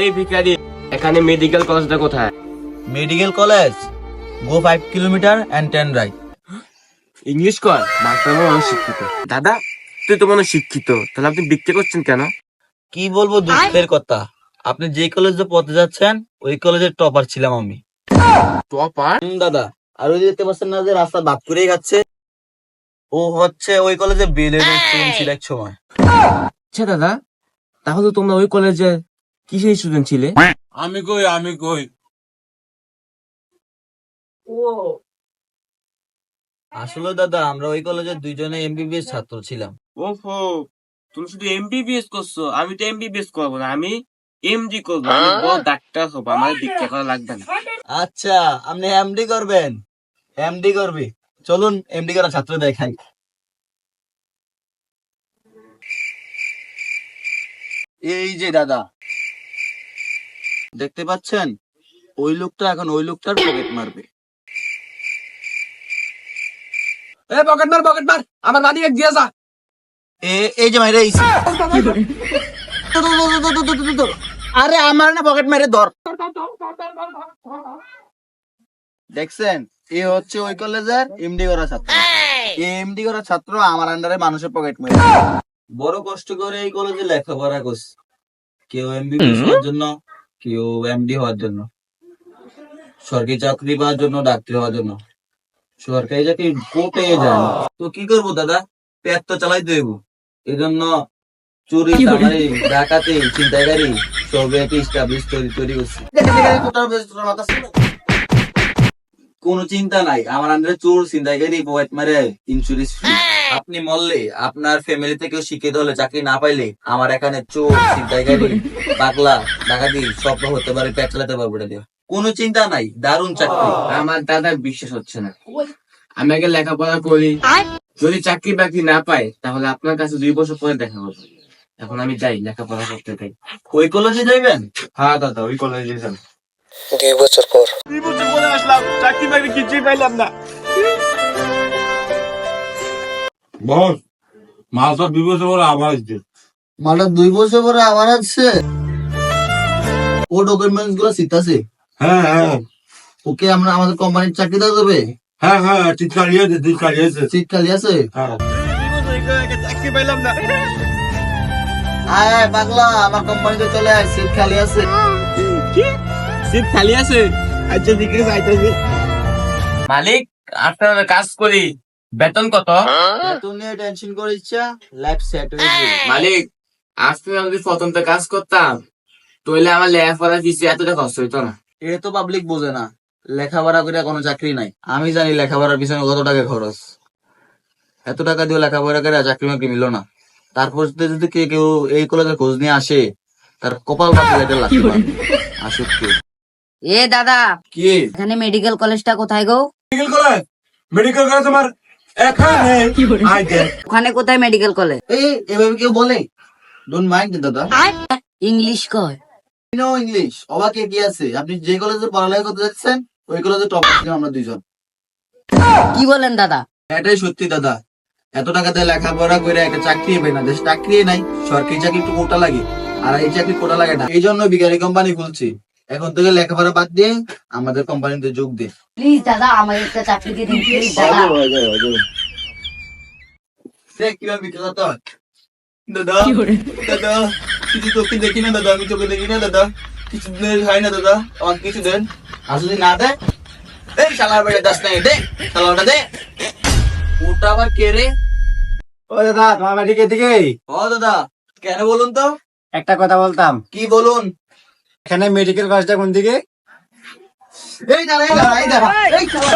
এই ভিখারি, এখানে মেডিকেল কলেজটা কোথায়? Medical college go 5 kilometre and 10 right. English কর, মাস্টার মনে হয় শিক্ষিত। দাদা, তুই তো মনে হয় শিক্ষিত, তাহলে আপনি বিক্রি করছেন কেন? কি বলবো দুঃখের কথা, আপনি যে কলেজে পড়তে যাচ্ছেন ওই কলেজের টপার ছিলাম আমি। টপার? দাদা, আর ওই যে দেখতে পাচ্ছেন না যে রাস্তা বাদ করেই যাচ্ছে, ও হচ্ছে ওই কলেজে বিএলএড স্টুডেন্ট ছিল এক সময়। আচ্ছা দাদা, তাহলে তোমরা ওই কলেজে কিসের স্টুডেন্ট ছিলে? আমি কই আসলে দাদা আমরা ওই কলেজের দুইজনে এমবিবিএস ছাত্র ছিলাম। ওহো, তুমি শুধু এমবিবিএস করছো, আমি তো এমবিবিএস করবো না, আমি এমডি করবো। আমি বড় ডাক্তার হবো, আমার দীক্ষা করা লাগবে না। আচ্ছা, আপনি এমডি করবেন? এমডি করবি, চলুন এমডি করা ছাত্র দেখাই। এই যে দাদা দেখতে পাচ্ছেন, ওই লোকটা এখন ওই লোকটার পকেট মারবে। পকেট মার আমার মানি এক দিয়া যা। এই যে মাইরে আইছি। আরে আমার না পকেট মারে ধর। দেখছেন, এ হচ্ছে ওই কলেজের এমডি করা ছাত্র। এমডি করা ছাত্র আমার আন্ডারে মানুষের পকেট মারে। বড় কষ্ট করে এই কলেজে লেখাপড়া করছে, কেউ এমবিবিএস হওয়ার জন্য, কেউ এমডি হওয়ার জন্য, সরকারি চাকরি পাওয়ার জন্য, ডাক্তার হওয়ার জন্য। সরকারি চাকরি কোটে যায় না। তো কি করবো দাদা, পেট তো চালাইতে হইব। এই জন্য চুরি, চামারি, ডাকাতি, ছিনতাইকারী সব একই এস্টাবলিশ তৈরি করছি। কোন চিন্তা নাই, আমার আন্ডারে চোর, ছিনতাইকারী, পকেট মারে, ইন্স্যুরেন্স ফ্রি। আপনি মরলে, আপনার ফ্যামিলি থেকেও শিক্ষিত হলে, চাকরি না পাইলে আমার এখানে চোর, ছিনতাইকারী, পাগলা, ডাকাতি সব হতে পারে, পেট চালাতে পারবো এটা দিয়ে। কোনো চিন্তা নাই, দারুণ চাকরি। আমার দাদা বিশ্বাস হচ্ছে না। আমি আগে লেখাপড়া করি, যদি চাকরি বাকরি না পাই তাহলে আপনার কাছে 2 বছর পরে দেখা করবো। এখন আমি যাই, লেখাপড়া করতে চাই। ওই কলেজে যাইবেন? হ্যাঁ দাদা, ওই কলেজে যান। 2 বছর পর 2 বছর পরে আসলাম, চাকরি বাকরি কিছুই পাইলাম না। বস, মালটা 2 বছর পরে আবার আসছে। মালটা 2 বছর পরে আবার আসছে। ও ডকুমেন্টস গুলো শিখতেছে। হ্যাঁ, ওকে আমরা আমাদের কোম্পানির চাকরি দেওয়া যাবে? ঠিক কালিয়েছে। সিট খালি আছে? হ্যাঁ। চাকরি পাইলাম না। আয় পাগলা, আমার কোম্পানিতে চলে আয়, সিট খালি আছে। কি? সিট খালি আছে? আচ্ছা ঠিক আছে, আইতাছি। মালিক, আপনার কাজ করি, বেতন কত? বেতন নিয়ে টেনশন করিস না, লাইফ সেট হয়ে যাবে। মালিক, আজকে আমি যদি প্রথমতে কাজ করতাম তাহলে আমার লেখাপড়া কিছু এতটা কষ্ট হইতো না। এ তো পাবলিক বোঝে না, লেখাপড়া করে কোনো চাকরি নাই। আমি জানি লেখাপড়ার পিছনে কত টাকা খরচ। এত টাকা দিয়ে লেখাপড়া করে চাকরি মাকরি মিলো না। তারপর যদি কেউ এই কলেজের খোঁজ নিয়ে আসে, তার কপাল বাঁচলে এটা লাগতে পারে। আসুক কেউ। এ দাদা, কি এখানে মেডিকেল কলেজটা কোথায় গো? মেডিকেল কলেজ আমার এখানে। ওখানে কোথায় মেডিকেল কলেজ? এভাবে কেউ বলে? ডোন্ট মাইন্ড দাদা, ইংলিশ কয়। No English. অবাকে কি আছে, আপনি যে কলেজে পড়ালেখা করতে যাচ্ছেন ওই কলেজে টপ ছিলাম আমরা দুইজন। কি বলেন দাদা? এটাই সত্যি দাদা। এত টাকা দিয়ে লেখাপড়া করে একটা চাকরি পাই না, দেশে চাকরি নাই। সরকারি চাকরি একটু কোটা লাগে, আর এই চাকরি কোটা লাগে না। এই জন্য বিজ্ঞানী কোম্পানি খুলছি। এখন থেকে লেখাপড়া বাদ দিয়ে আমাদের কোম্পানিতে যোগ দে। প্লিজ দাদা, আমাকে একটা চাকরি দিয়ে দিন প্লিজ দাদা। দেখ কিভাবে বিক্রি করতে হয়। দাদা, দাদা, কিছু চোখে দেখি না দাদা, আমি চোখে দেখি না দাদা, কিছু দিনের হয় না দাদা, আমার কিছু দেন। আর যদি না দেয়, এই শালার বেড়ে দাস নাই, দে শালাটা দে। ওটা আবার কে রে? ও দাদা, তোমার বাড়ি দিকে? ও দাদা, কেন বলুন তো? একটা কথা বলতাম। কি বলুন? এখানে মেডিকেল কলেজটা কোন দিকে? এই দাঁড়া, এই দাঁড়া, এই দাঁড়া, এই শালা।